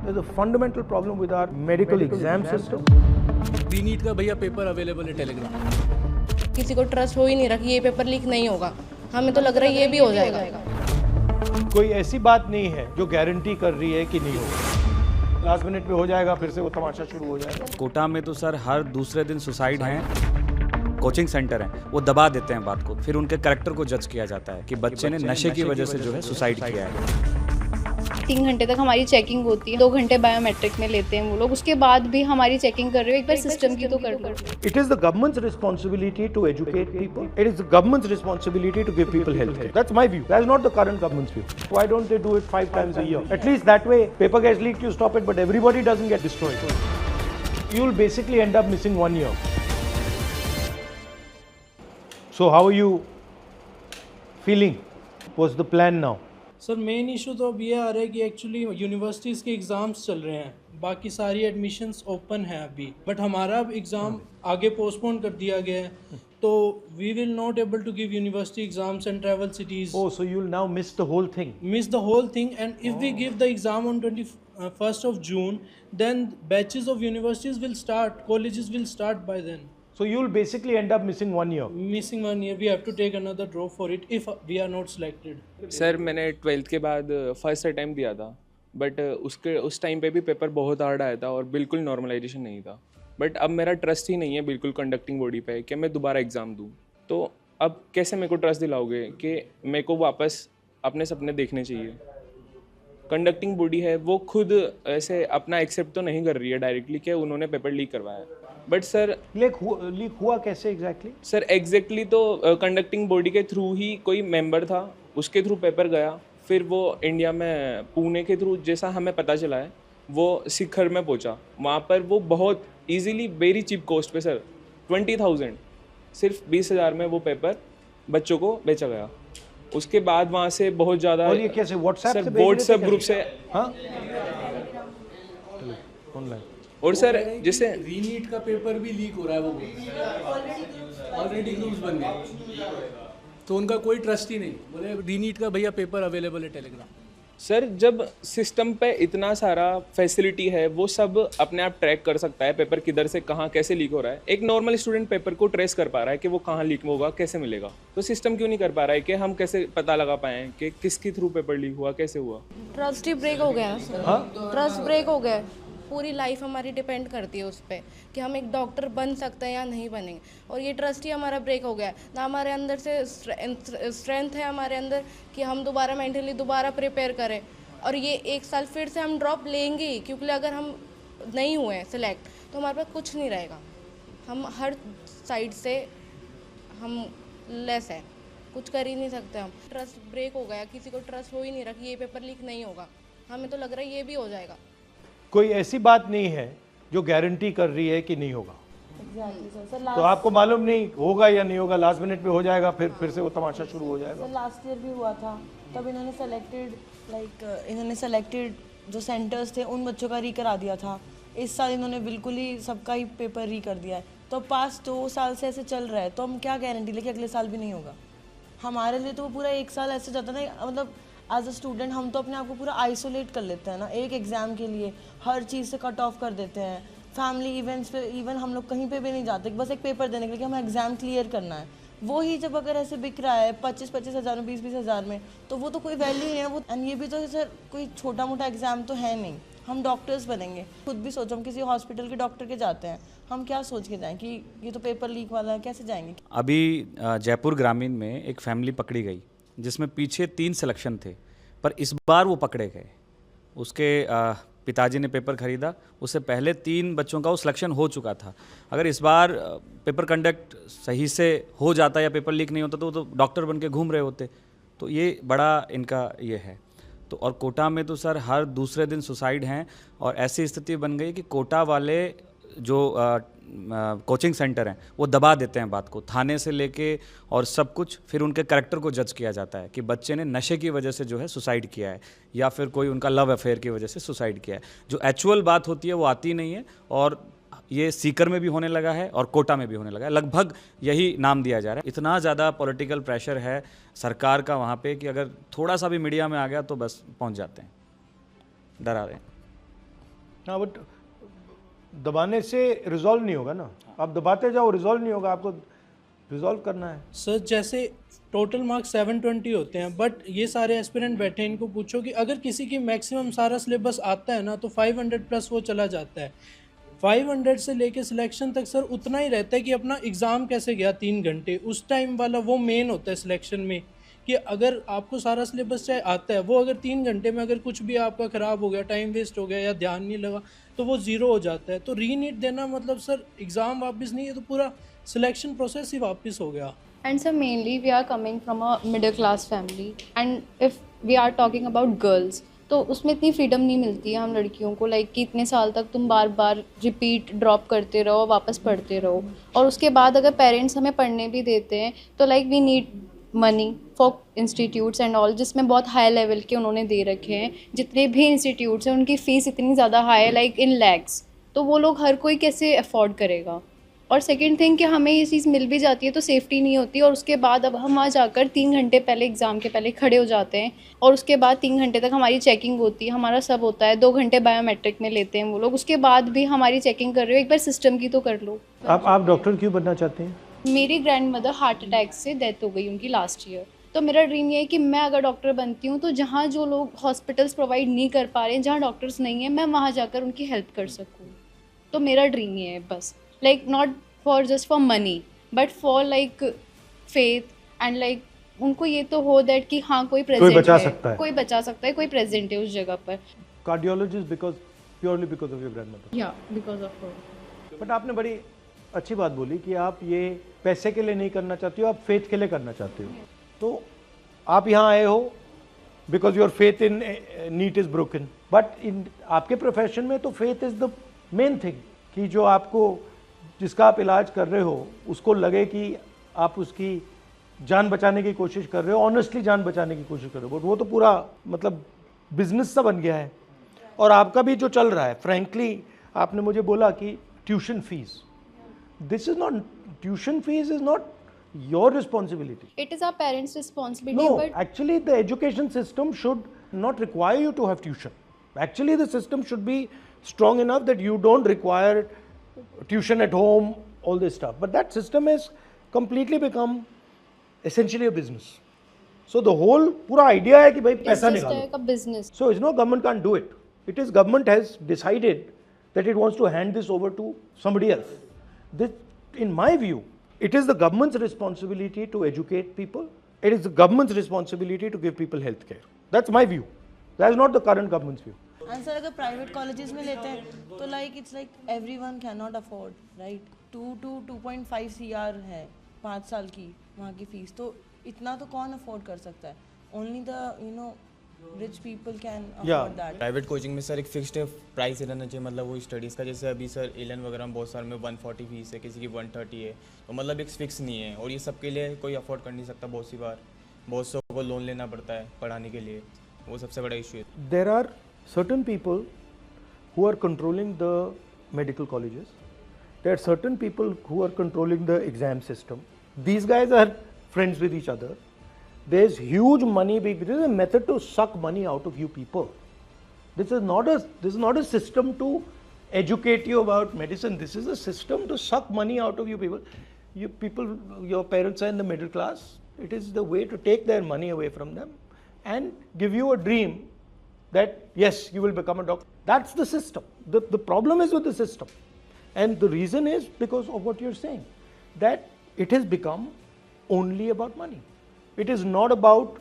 There's a fundamental problem with our medical exam system. NEET का भैया paper available है Telegram. किसी को ट्रस्ट हो ही नहीं रहा कि ये पेपर लीक नहीं होगा। हमें तो लग रहा है ये भी हो जाएगा। कोई ऐसी बात नहीं है जो गारंटी कर रही है कि नहीं होगा। लास्ट मिनट पे हो जाएगा, फिर से वो तमाशा शुरू हो जाएगा। कोटा में तो सर हर दूसरे दिन सुसाइड हैं। कोचिंग सेंटर हैं, वो दबा देते हैं बात को, फिर उनके कैरेक्टर को जज किया जाता है कि बच्चे ने नशे की वजह से जो है सुसाइड किया है। 3 घंटे तक हमारी चेकिंग होती है, 2 घंटे बायोमेट्रिक में लेते हैं वो लोग, उसके बाद भी हमारी चेकिंग कर रहे हो। एक बार सिस्टम की तो कर लो। It is the government's responsibility to educate people. It is the government's responsibility to give people health care. That's my view. That's not the current government's view. Why don't they do it 5 times a year? At least that way, paper gets leaked, you stop it, but everybody doesn't get destroyed. You'll basically end up missing 1 year. So how are you feeling? What's the plan now? Sir main issue तो अब ये आ रहा है कि actually universities के exams चल रहे हैं, बाकी सारी एडमिशन्स ओपन है अभी, बट हमारा अब एग्ज़ाम आगे पोस्टपोन कर दिया गया है, तो we will not able to give university exams and travel cities. Oh, so you'll now miss the whole thing. Miss the whole thing, and if we give the exam on 21st of June, then batches of universities will start, colleges will start by then. So you'll basically end up missing 1 year. Missing 1 year, we have to take another draw for it if we are not selected. Sir मैंने 12th के बाद first attempt दिया था, but उस time पे भी paper बहुत hard आया था और बिल्कुल नॉर्मलाइजेशन नहीं था। बट अब मेरा ट्रस्ट ही नहीं है बिल्कुल कंडक्टिंग बॉडी पे कि मैं दोबारा एग्ज़ाम दूँ। तो अब कैसे मेरे को ट्रस्ट दिलाओगे कि मेरे को वापस अपने सपने देखने चाहिए? कंडक्टिंग बॉडी है वो खुद ऐसे अपना एक्सेप्ट तो नहीं कर रही है डायरेक्टली कि उन्होंने पेपर लीक करवाया, बट सर लीक हुआ कैसे एग्जैक्टली? सर एग्जैक्टली तो कंडक्टिंग बॉडी के थ्रू ही कोई मेंबर था, उसके थ्रू पेपर गया, फिर वो इंडिया में पुणे के थ्रू जैसा हमें पता चला है वो शिखर में पहुंचा। वहाँ पर वो बहुत इजीली वेरी चीप कॉस्ट पे सर 20,000 सिर्फ 20,000 में वो पेपर बच्चों को बेचा गया। उसके बाद वहाँ से बहुत ज़्यादा, और ये कैसे व्हाट्सएप से व्हाट्सएप ग्रुप से? हाँ ऑनलाइन। और सर जैसे रीनीट का पेपर भी लीक हो रहा है, वो ऑलरेडी न्यूज़ बन गया, तो उनका कोई ट्रस्ट ही नहीं। बोले रीनीट का भैया पेपर अवेलेबल है टेलीग्राम। सर जब सिस्टम पे इतना सारा फैसिलिटी है, वो सब अपने आप ट्रैक कर सकता है पेपर किधर से कहाँ कैसे लीक हो रहा है। एक नॉर्मल स्टूडेंट पेपर को ट्रेस कर पा रहा है कि वो कहाँ लीक होगा, कैसे मिलेगा, तो सिस्टम क्यों नहीं कर पा रहा है कि हम कैसे पता लगा पाएँ कि किसके थ्रू पेपर लीक हुआ, कैसे हुआ? ट्रस्ट ही ब्रेक हो गया सर। ट्रस्ट ब्रेक हो गया। पूरी लाइफ हमारी डिपेंड करती है उस पर कि हम एक डॉक्टर बन सकते हैं या नहीं बनेंगे, और ये ट्रस्ट ही हमारा ब्रेक हो गया। ना हमारे अंदर से स्ट्रेंथ है हमारे अंदर कि हम दोबारा मेंटली दोबारा प्रिपेयर करें, और ये 1 साल फिर से हम ड्रॉप लेंगे ही, क्योंकि अगर हम नहीं हुए सिलेक्ट तो हमारे पास कुछ नहीं रहेगा। हम हर साइड से हम लेस है, कुछ कर ही नहीं सकते। हम ट्रस्ट ब्रेक हो गया, किसी को ट्रस्ट हो ही नहीं रहा कि ये पेपर लीक नहीं होगा। हमें तो लग रहा है ये भी हो जाएगा। कोई ऐसी बात नहीं है जो गारंटी कर रही है कि नहीं होगा। तो आपको मालूम नहीं होगा या नहीं होगा, लास्ट मिनट पे हो जाएगा, फिर से वो तमाशा शुरू हो जाएगा। सर लास्ट ईयर भी हुआ था, तब इन्होंने सेलेक्टेड जो सेंटर्स थे उन बच्चों का री करा दिया था। इस साल इन्होंने बिल्कुल ही सबका ही पेपर री कर दिया है। तो पास 2 साल से ऐसे चल रहा है, तो हम क्या गारंटी ले कि अगले साल भी नहीं होगा? हमारे लिए तो वो पूरा 1 साल ऐसे जाता ना, मतलब एज अ स्टूडेंट हम तो अपने आप को पूरा आइसोलेट कर लेते हैं ना, एक एग्ज़ाम के लिए हर चीज़ से कट ऑफ कर देते हैं। फैमिली इवेंट्स पे इवन हम लोग कहीं पे भी नहीं जाते, बस एक पेपर देने के लिए कि हमें एग्ज़ाम क्लियर करना है। वो ही जब अगर ऐसे बिक रहा है 25-25 हज़ार में, 20-20 हज़ार में, तो वो तो कोई वैल्यू नहीं है वो। एंड ये भी तो सर कोई छोटा मोटा एग्ज़ाम तो है नहीं, हम डॉक्टर्स बनेंगे। खुद भी सोचो, हम किसी हॉस्पिटल के डॉक्टर के जाते हैं, हम क्या सोच के जाएँ कि ये तो पेपर लीक वाला है, कैसे जाएंगे? अभी जयपुर ग्रामीण में एक फैमिली पकड़ी गई जिसमें पीछे 3 सिलेक्शन थे, पर इस बार वो पकड़े गए। उसके पिताजी ने पेपर खरीदा, उससे पहले 3 बच्चों का वो सिलेक्शन हो चुका था। अगर इस बार पेपर कंडक्ट सही से हो जाता या पेपर लीक नहीं होता तो वो तो डॉक्टर बन के घूम रहे होते। तो ये बड़ा इनका ये है। तो और कोटा में तो सर हर दूसरे दिन सुसाइड हैं, और ऐसी स्थिति बन गई कि कोटा वाले जो कोचिंग सेंटर हैं वो दबा देते हैं बात को, थाने से लेके और सब कुछ, फिर उनके कैरेक्टर को जज किया जाता है कि बच्चे ने नशे की वजह से जो है सुसाइड किया है, या फिर कोई उनका लव अफेयर की वजह से सुसाइड किया है। जो एक्चुअल बात होती है वो आती नहीं है, और ये सीकर में भी होने लगा है और कोटा में भी होने लगा है। लगभग यही नाम दिया जा रहा है। इतना ज़्यादा पॉलिटिकल प्रेशर है सरकार का वहाँ पे कि अगर थोड़ा सा भी मीडिया में आ गया तो बस पहुँच जाते हैं, डरा रहे हैं। हाँ बट दबाने से रिजॉल्व नहीं होगा ना, आप दबाते जाओ रिजॉल्व नहीं होगा, आपको रिजॉल्व करना है। सर जैसे टोटल मार्क्स 720 होते हैं, बट ये सारे एस्पिरेंट बैठे हैं, इनको पूछो कि अगर किसी की मैक्सिमम सारा सिलेबस आता है ना तो 500 प्लस वो चला जाता है। 500 से लेके सिलेक्शन तक सर उतना ही रहता है कि अपना एग्ज़ाम कैसे गया 3 घंटे, उस टाइम वाला वो मेन होता है सिलेक्शन में, कि अगर आपको सारा सिलेबस चाहे आता है, वो अगर 3 घंटे में अगर कुछ भी आपका ख़राब हो गया, टाइम वेस्ट हो गया या ध्यान नहीं लगा तो वो ज़ीरो हो जाता है। तो रीनीट देना मतलब सर एग्ज़ाम वापस नहीं है तो पूरा सिलेक्शन प्रोसेस ही वापस हो गया। And so mainly we are coming from a middle class family, and if we are talking about girls, तो उसमें इतनी फ्रीडम नहीं मिलती है हम लड़कियों को, लाइक कि इतने साल तक तुम बार बार रिपीट ड्रॉप करते रहो, वापस पढ़ते रहो, और उसके बाद अगर पेरेंट्स हमें पढ़ने भी देते हैं तो like we need money for institutes and all, जिसमें बहुत हाई लेवल के उन्होंने दे रखे हैं। जितने भी इंस्टीट्यूट्स हैं उनकी फ़ीस इतनी ज़्यादा हाई है, लाइक इन लैक्स, तो वो लोग हर कोई कैसे अफोर्ड करेगा। और सेकंड थिंग कि हमें ये चीज़ मिल भी जाती है तो सेफ्टी नहीं होती, और उसके बाद अब हम वहाँ जाकर 3 घंटे पहले एग्ज़ाम के पहले खड़े हो जाते हैं, और उसके बाद 3 घंटे तक हमारी चेकिंग होती है, हमारा सब होता है, 2 घंटे बायोमेट्रिक में लेते हैं वो लोग, उसके बाद भी हमारी चेकिंग कर रहे हो, एक बार सिस्टम की तो कर लो। आप डॉक्टर क्यों बनना चाहते हैं? मेरी ग्रैंड मदर हार्ट अटैक से डेथ हो गई उनकी लास्ट ईयर, तो मेरा ड्रीम ये है कि मैं अगर डॉक्टर बनती हूँ तो जहाँ जो लोग हॉस्पिटल्स प्रोवाइड नहीं कर पा रहे हैं, जहाँ डॉक्टर्स नहीं हैं, मैं वहाँ जाकर उनकी हेल्प कर सकूँ। तो मेरा ड्रीम ये है बस, like not for just for money but for like faith and like उनको ये तो हो दैट कि हाँ कोई प्रेजेंट बचा है, सकता है। कोई बचा सकता है, कोई प्रेजेंट है उस जगह पर। Cardiologist purely because of your grandmother. या बिकॉज ऑफ हर। बट आपने बड़ी अच्छी बात बोली कि आप ये पैसे के लिए नहीं करना चाहते हो, आप फेथ के लिए करना चाहते हो। तो आप यहाँ आए हो because your faith in NEET is broken, but in आपके प्रोफेशन में तो faith is the main thing, कि जो आपको जिसका आप इलाज कर रहे हो उसको लगे कि आप उसकी जान बचाने की कोशिश कर रहे हो, ऑनेस्टली जान बचाने की कोशिश कर रहे हो। वो तो पूरा मतलब बिजनेस सा बन गया है। और आपका भी जो चल रहा है, फ्रैंकली आपने मुझे बोला कि tuition fees, this is not, tuition fees is not your responsibility. It is our parents' responsibility. No, but actually the education system should not require you to have tuition. Actually the system should be strong enough that you don't require tuition at home, all this stuff. But that system has completely become essentially a business. So the whole पूरा idea है कि भाई पैसा it's just निकालो. like a business. So it's no, government can't do it. It is government has decided that it wants to hand this over to somebody else. This, in my view, it is the government's responsibility to educate people. It is the government's responsibility to give people health care. That's my view. That is not the current government's view. And sir अगर private colleges में लेते हैं तो like it's like everyone can not afford, right. 2.5 CR है 5 साल की वहाँ की फीस, तो इतना तो कौन अफोर्ड कर सकता है? Only the rich people can afford that. Private coaching में सर एक फिक्स्ड प्राइस रहना चाहिए, मतलब वो स्टडीज़ का। जैसे अभी सर एलन वगैरह में बहुत सारे में 140 फीस है, किसी की 130 है, तो मतलब एक फिक्स नहीं है, और ये सबके लिए कोई अफोर्ड कर नहीं सकता। बहुत सी बार बहुत सौ को लोन लेना पड़ता है पढ़ाने के लिए, वो सबसे बड़ा इशू है। There are certain people who are controlling the medical colleges. There are certain people who are controlling the exam system. These guys are friends with each other. There's huge money. This is a method to suck money out of you people. This is not a system to educate you about medicine. This is a system to suck money out of you people. You people, your parents are in the middle class. It is the way to take their money away from them and give you a dream that yes, you will become a doctor. That's the system. The problem is with the system, and the reason is because of what you're saying, that it has become only about money. It is not about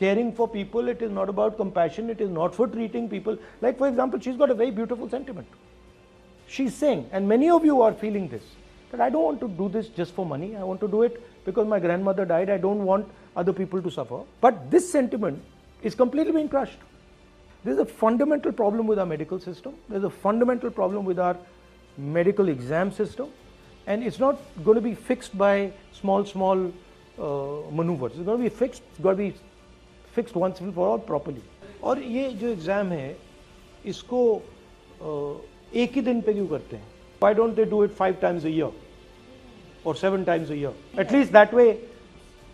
caring for people. It is not about compassion. It is not for treating people. Like for example, she's got a very beautiful sentiment. She's saying, and many of you are feeling this, that I don't want to do this just for money. I want to do it because my grandmother died. I don't want other people to suffer. But this sentiment is completely being crushed. There's a fundamental problem with our medical system. There's a fundamental problem with our medical exam system. And it's not going to be fixed by small maneuvers. It's going to be fixed. It's got to be fixed once and for all properly. और ये जो exam है इसको एक ही दिन पे क्यों करते हैं? Why don't they do it 5 times a year or 7 times a year? At least that way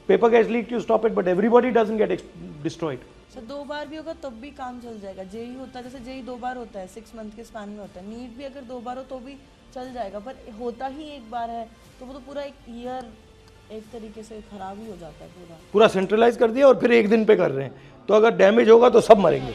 paper gets leaked, you stop it, but everybody doesn't get destroyed. Sir 2 बार भी होगा तब भी काम चल जाएगा। जेई होता है, जैसे जेई 2 बार होता है, 6 मंथ के स्पैन में होता है। नीट भी अगर 2 बार हो तो भी चल जाएगा, पर होता ही एक बार है तो वो तो पूरा एक ईयर एक तरीके से खराब ही हो जाता है पूरा। पूरा सेंट्रलाइज कर दिया और फिर एक दिन पे कर रहे हैं, तो अगर डैमेज होगा तो सब मरेंगे।